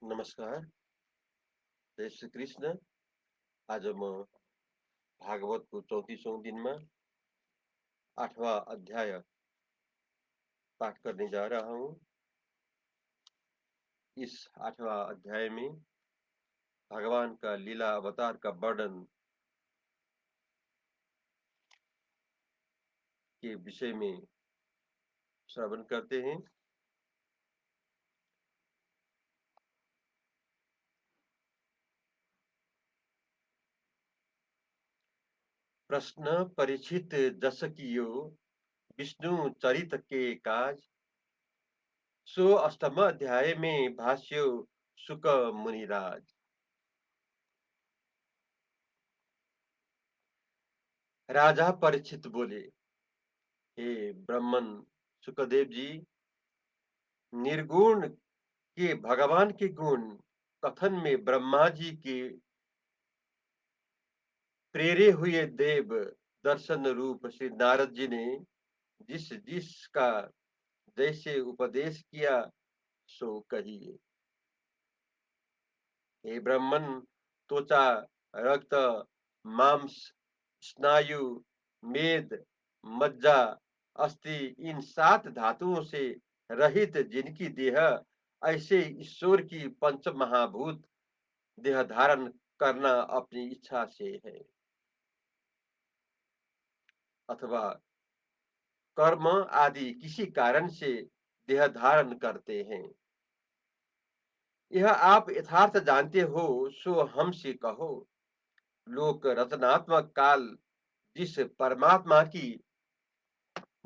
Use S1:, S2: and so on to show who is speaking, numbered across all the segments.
S1: नमस्कार, जय श्री कृष्ण। आज म भागवतको 34औं दिनमा 8वां अध्याय पाठ करने जा रहा हूँ। इस 8वां अध्याय में भगवान का लीला अवतार का वर्णन के विषय में श्रवण करते हैं। प्रश्न परीक्षित जस कियो विष्णु चरित के काज, सो अष्टम अध्याय में भाष्यो सुक मुनिराज। राजा परीक्षित बोले, हे ब्राह्मण सुखदेव जी, निर्गुण के भगवान के गुण कथन में ब्रह्मा जी के प्रेरे हुए देव दर्शन रूप श्री नारद जी ने जिस जिसका जैसे उपदेश किया सो कहिए। हे ब्राह्मण, त्वचा, रक्त, मांस, स्नायु, मेद, मज्जा, अस्थि इन 7 धातुओं से रहित जिनकी देह ऐसे ईश्वर की पंच महाभूत देह धारण करना अपनी इच्छा से है, अथवा कर्म आदि किसी कारण से देह धारण करते हैं। यह आप यथार्थ जानते हो सो हमसे कहो। लोक रचनात्मक काल जिस परमात्मा की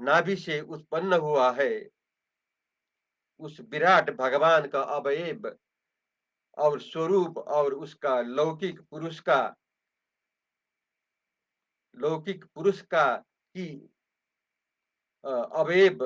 S1: नाभि से उत्पन्न हुआ है, उस विराट भगवान का अवयव और स्वरूप और उसका लौकिक पुरुष का की अवयव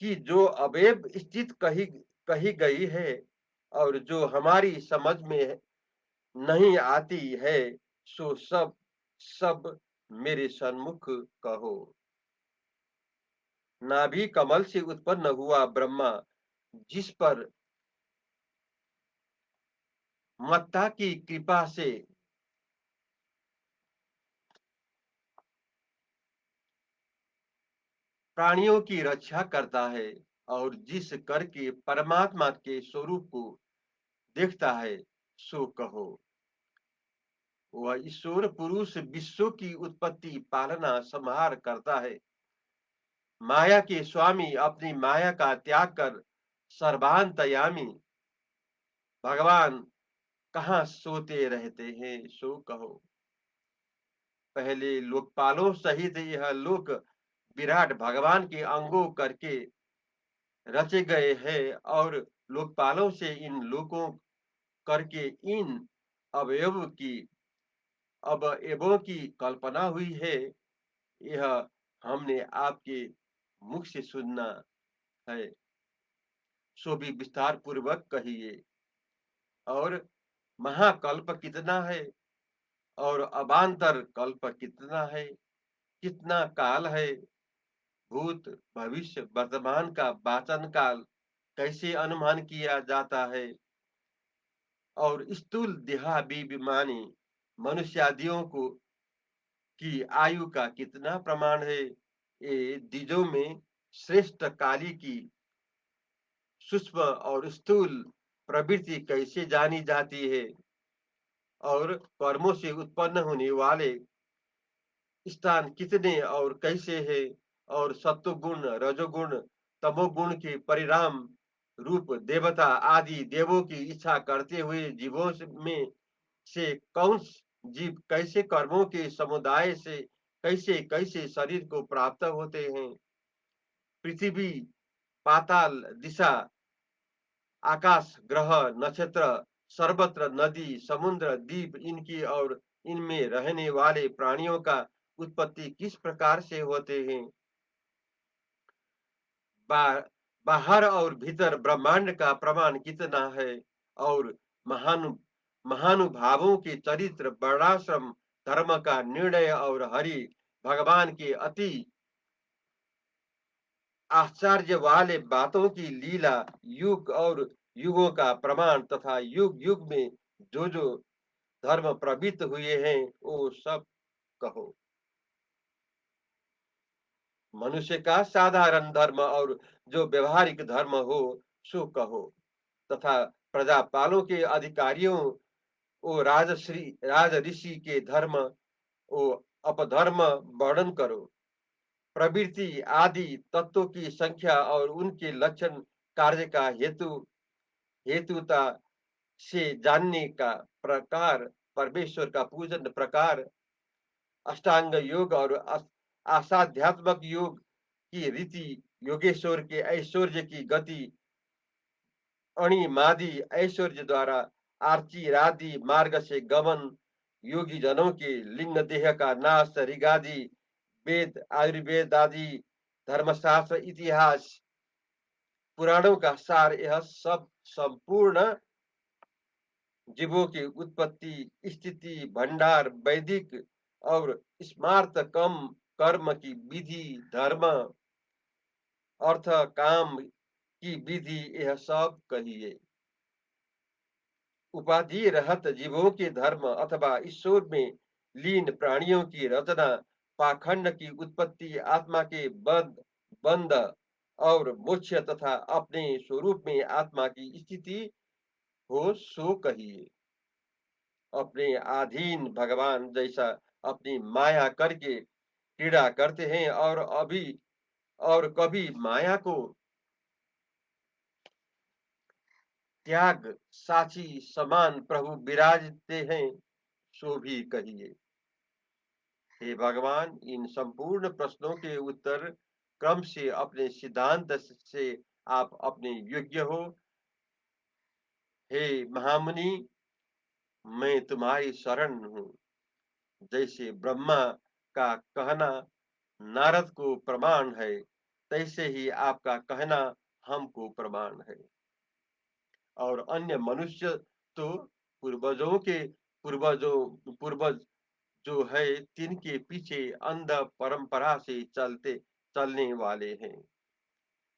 S1: की जो अवयव स्थित कही कही गई है और जो हमारी समझ में नहीं आती है, सो सब सब मेरे सन्मुख कहो। नाभि कमल से उत्पन्न हुआ ब्रह्मा, जिस पर मत्ता की कृपा से प्राणियों की रक्षा करता है और जिस कर के परमात्मा के स्वरूप को देखता है, सो कहो। वह ईश्वर पुरुष विश्व की उत्पत्ति पालना संहार करता है। माया के स्वामी अपनी माया का त्याग कर सर्वांतयामी भगवान कहाँ सोते रहते हैं, सो कहो। पहले लोकपालों सहित यह लोक विराट भगवान के अंगों करके रचे गए हैं और लोकपालों से इन लोकों करके इन अवयव की अवयवों की कल्पना हुई है। यह हमने आपके मुख से सुनना है, सो भी विस्तार पूर्वक कहिए। और महाकल्प कितना है और अवान्तर कल्प कितना है, कितना काल है, भूत भविष्य वर्तमान का वाचन काल कैसे अनुमान किया जाता है, और स्थूल देहाभिमानी मनुष्यादियों को की आयु का कितना प्रमाण है, ये द्विजों में श्रेष्ठ काली की सूक्ष्म और स्थूल प्रवृत्ति कैसे जानी जाती है, और कर्मों से उत्पन्न होने वाले स्थान कितने और कैसे है, और सत्वगुण रजोगुण तमोगुण के परिणाम रूप देवता आदि देवों की इच्छा करते हुए जीवों में से कौन जीव कैसे कर्मों के समुदाय से कैसे कैसे शरीर को प्राप्त होते हैं। पृथ्वी, पाताल, दिशा, आकाश, ग्रह, नक्षत्र, सर्वत्र नदी, समुद्र, द्वीप इनकी और इनमें रहने वाले प्राणियों का उत्पत्ति किस प्रकार से होते हैं। बा, बाहर और भीतर ब्रह्मांड का प्रमाण कितना है, और महानु महानुभावों के चरित्र, वर्णाश्रम, धर्म का निर्णय और हरि भगवान के अति आश्चर्य वाले बातों की लीला, युग और युगों का प्रमाण तथा युग युग में जो जो धर्म प्रवृत्त हुए हैं वो सब कहो। मनुष्य का साधारण धर्म और जो व्यवहारिक धर्म हो सो कहो, तथा प्रजापालों के अधिकारियों वो राजश्री राज ऋषि के धर्म वो अपधर्म वर्णन करो। प्रवृत्ति आदि तत्वों की संख्या और उनके लक्षण कार्य का हेतुता से जानने का प्रकार, परमेश्वर का पूजन प्रकार, अष्टांग योग और आसाध्यात्मक योग की रीति, योगेश्वर के ऐश्वर्य की गति, अणिमादि ऐश्वर्य द्वारा आर्ची रादि मार्ग से गमन, योगी जनों के लिंग देह का नाश, ऋगादि वेद आयुर्वेद आदि धर्मशास्त्र इतिहास पुराणों का सार, यह सब संपूर्ण जीवों की उत्पत्ति स्थिति भंडार वैदिक और स्मार्त कम कर्म की विधि धर्म अर्थ काम की विधि, यह सब कहिए। उपाधि रहत जीवों के धर्म अथवा ईश्वर में लीन प्राणियों की रचना, पाखंड की उत्पत्ति, आत्मा के बंध और मोक्ष तथा अपने स्वरूप में आत्मा की स्थिति हो सो कहिए। अपने अधीन भगवान जैसा अपनी माया करके क्रीड़ा करते हैं और कभी माया को त्याग साची समान प्रभु विराजते हैं सो भी कहिए। हे भगवान, इन संपूर्ण प्रश्नों के उत्तर क्रम से अपने सिद्धांत से आप अपने योग्य हो। हे महामुनि, मैं तुम्हारी शरण हूँ। जैसे ब्रह्मा का कहना नारद को प्रमाण है, तैसे ही आपका कहना हमको प्रमाण है। और अन्य मनुष्य तो पूर्वजों के पूर्वज जो है तिनके पीछे अंध परंपरा से चलने वाले हैं।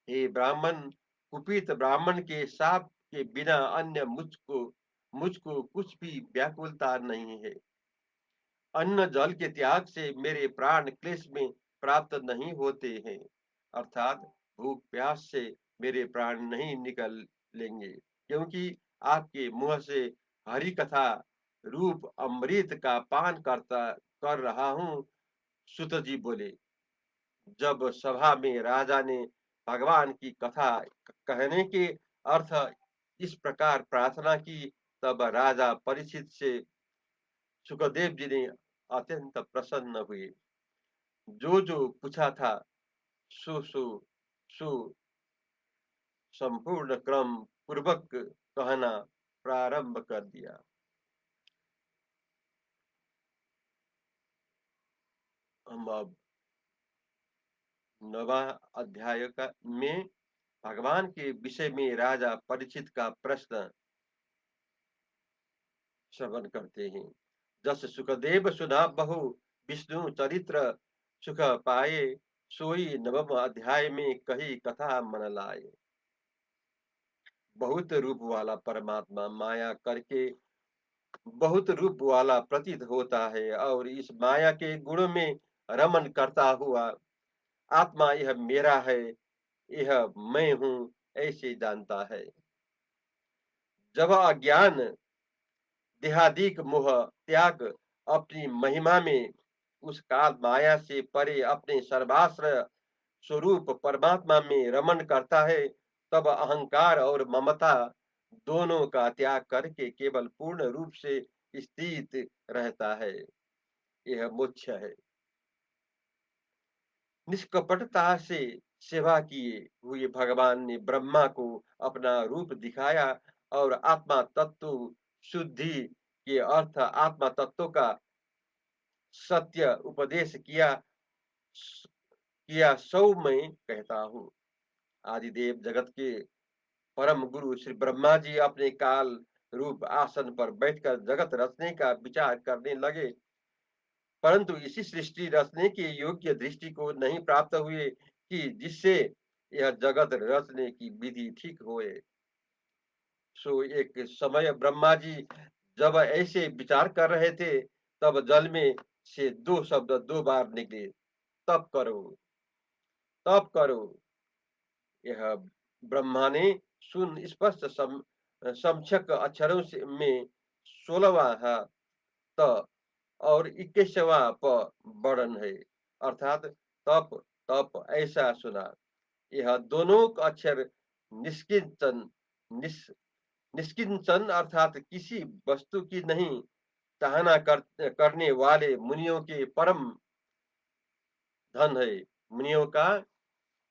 S1: हे ब्राह्मण, कुपित ब्राह्मण के शाप के बिना अन्य मुझको कुछ भी व्याकुलता नहीं है। अन्न जल के त्याग से मेरे प्राण क्लेश में प्राप्त नहीं होते हैं, अर्थात भूख प्यास से मेरे प्राण नहीं निकल लेंगे, क्योंकि आपके मुंह से हरि कथा रूप अमृत का पान कर रहा हूँ। सुत जी बोले। जब सभा में राजा ने भगवान की कथा कहने के अर्थ इस प्रकार प्रार्थना की, तब राजा परीक्षित से सुखदेव जी ने अत्यंत प्रसन्न हुए। जो जो पूछा था सो सो सो संपूर्ण क्रम पूर्वक कहना प्रारंभ कर दिया। हम अब 9वां अध्याय में भगवान के विषय में राजा परीक्षित का प्रश्न श्रवण करते हैं। जस सुखदेव सुना बहु विष्णु चरित्र, सुख पाए सोई 9वें अध्याय में कही कथा मन लाए। बहुत रूप वाला परमात्मा माया करके बहुत रूप वाला प्रतीत होता है और इस माया के गुण में रमन करता हुआ आत्मा यह मेरा है, यह मैं हूँ ऐसे जानता है। जब अज्ञान देहादिक मोह त्याग अपनी महिमा में उस काल माया से परे अपने सर्वाश्रय स्वरूप परमात्मा में रमन करता है, तब अहंकार और ममता दोनों का त्याग करके केवल पूर्ण रूप से स्थित रहता है। यह मोक्ष है। निष्कपटता से सेवा किए हुए भगवान ने ब्रह्मा को अपना रूप दिखाया और आत्मा तत्व शुद्धि के अर्थ आत्मा तत्व का सत्य उपदेश किया सो मैं कहता हूँ। आदिदेव जगत के परम गुरु श्री ब्रह्मा जी अपने काल रूप आसन पर बैठकर जगत रचने का विचार करने लगे, परंतु इसी सृष्टि रचने के योग्य दृष्टि को नहीं प्राप्त हुए कि जिससे यह जगत रचने की विधि ठीक होए। सो एक समय ब्रह्मा जी जब ऐसे विचार कर रहे थे, तब जल में से 2 शब्द 2 बार निकले, तप करो, तप करो। यह ब्रह्मा ने सुन स्पष्ट समक्षक अक्षरों से में 16वां है त और 21वां प वर्णन है, अर्थात तप तप ऐसा सुना। यह दोनों अक्षर निष्किंचन निस, निष्किंचन अर्थात किसी वस्तु की नहीं चाहना करने वाले मुनियों के परम धन है। मुनियों का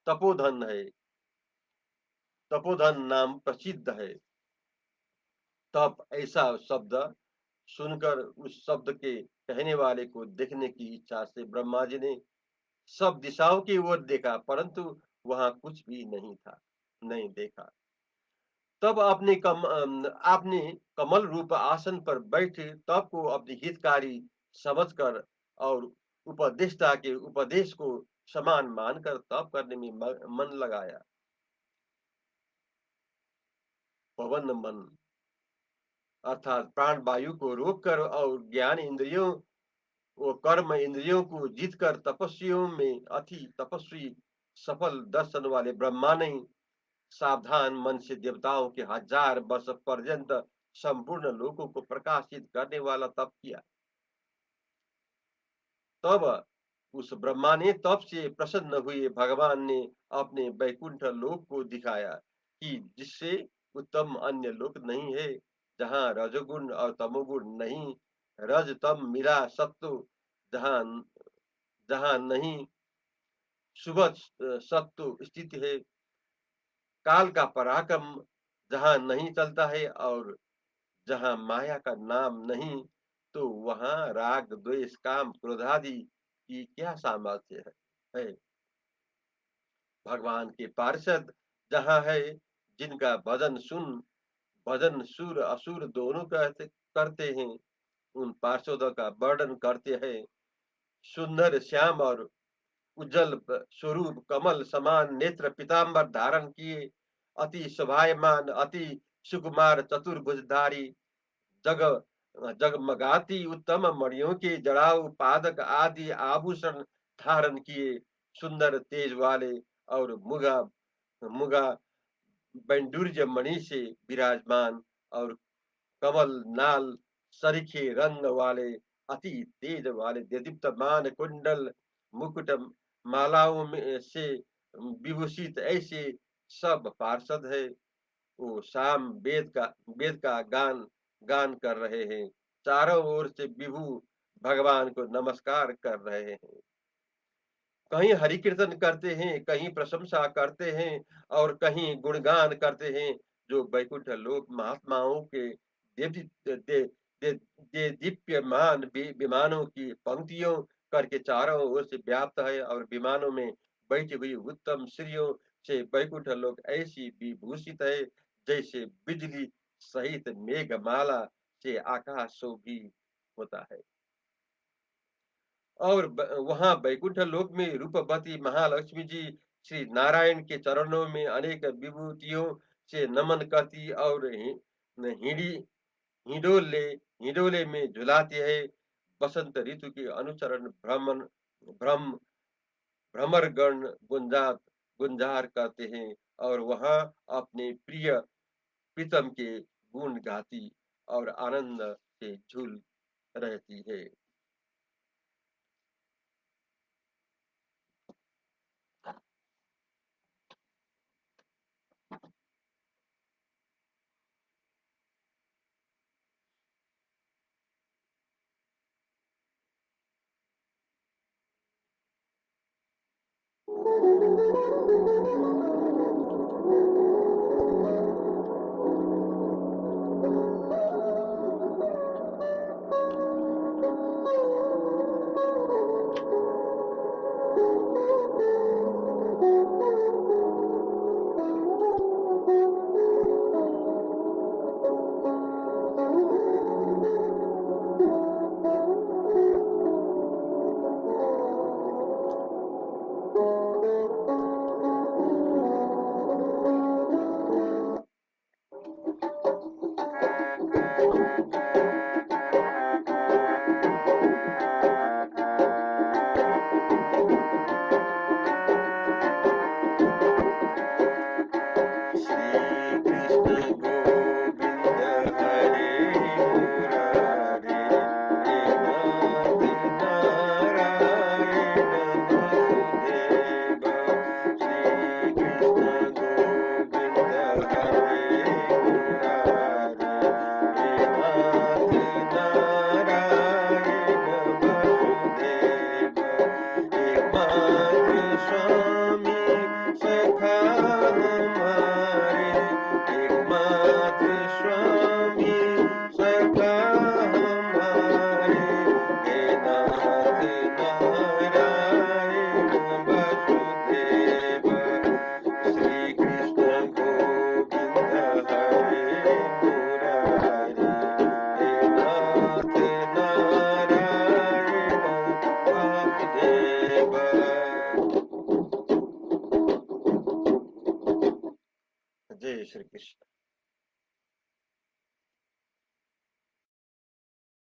S1: तपोधन है, तपोधन नाम प्रसिद्ध है। तप ऐसा शब्द सुनकर उस शब्द के कहने वाले को देखने की इच्छा से ब्रह्मा जी ने सब दिशाओं की ओर देखा, परंतु वहां कुछ भी नहीं था, नहीं देखा। तब आपने कमल रूप आसन पर बैठे तब को अपनी हितकारी समझकर और उपदेष्टा के उपदेश को समान मानकर तप करने में मन लगाया। पवन मन अर्थात प्राण वायु को रोककर और ज्ञान इंद्रियों वो कर्म इंद्रियों को जीतकर तपस्वियों में अति तपस्वी सफल दर्शन वाले ब्रह्मा ने सावधान मन से देवताओं के 1000 वर्ष पर्यंत संपूर्ण लोकों को प्रकाशित करने वाला तप किया। तब उस ब्रह्मा ने तप से प्रसन्न हुए भगवान ने अपने वैकुंठ लोक को दिखाया कि जिससे उत्तम अन्य लोक नहीं है, जहाँ रजोगुण और तमोगुण नहीं, रज तम मिला सत्व, जहाँ जहाँ नहीं सुबह सत्व स्थित है, काल का पराक्रम जहाँ नहीं चलता है और जहाँ माया का नाम नहीं, तो वहाँ राग द्वेष काम क्रोध आदि की क्या सामर्थ्य है। भगवान के पार्षद जहाँ है, जिनका भजन सुर असुर दोनों करते हैं, उन पार्षदों का वर्णन करते हैं। सुंदर श्याम और उज्जवल स्वरूप कमल समान नेत्र पीताम्बर धारण किए, अति शोभायमान अति सुकुमार चतुर्भुजधारी, जग जगमगाती उत्तम मणियों के जड़ाऊ पादक आदि आभूषण धारण किए, सुंदर तेज वाले और मुगा मुगा बैंडुर्ज मणि से विराजमान और कमल नाल सरीखे रंग वाले अति तेज वाले दीप्तमान कुंडल मुकुट मालाओं में से विभूषित ऐसे सब पार्षद है। वो शाम वेद का गान गान कर रहे हैं, चारों ओर से विभु भगवान को नमस्कार कर रहे हैं। कहीं हरि कीर्तन करते हैं, कहीं प्रशंसा करते हैं और कहीं गुणगान करते हैं। जो वैकुंठ लोक महात्माओं के देव दे, दे, दे दीप्यमान विमानों की पंक्तियों करके चारों ओर से व्याप्त है और विमानों में बैठी हुई उत्तम स्त्रियों से वैकुंठ लोक ऐसी विभूषित है, जैसे बिजली सहित मेघमाला से आकाश शोभी होता है। और वहां वैकुंठ लोक में रूपवती महालक्ष्मी जी श्री नारायण के चरणों में अनेक विभूतियों से नमन करती और हिडी हिडोले हिडोले में झुलाती है। बसंत ऋतु के अनुचरण भ्रम भ्रमरगण गुंजार करते हैं और वहां अपने प्रिय प्रीतम के गुण गाती और आनंद से झूल रहती है। जय श्री कृष्ण।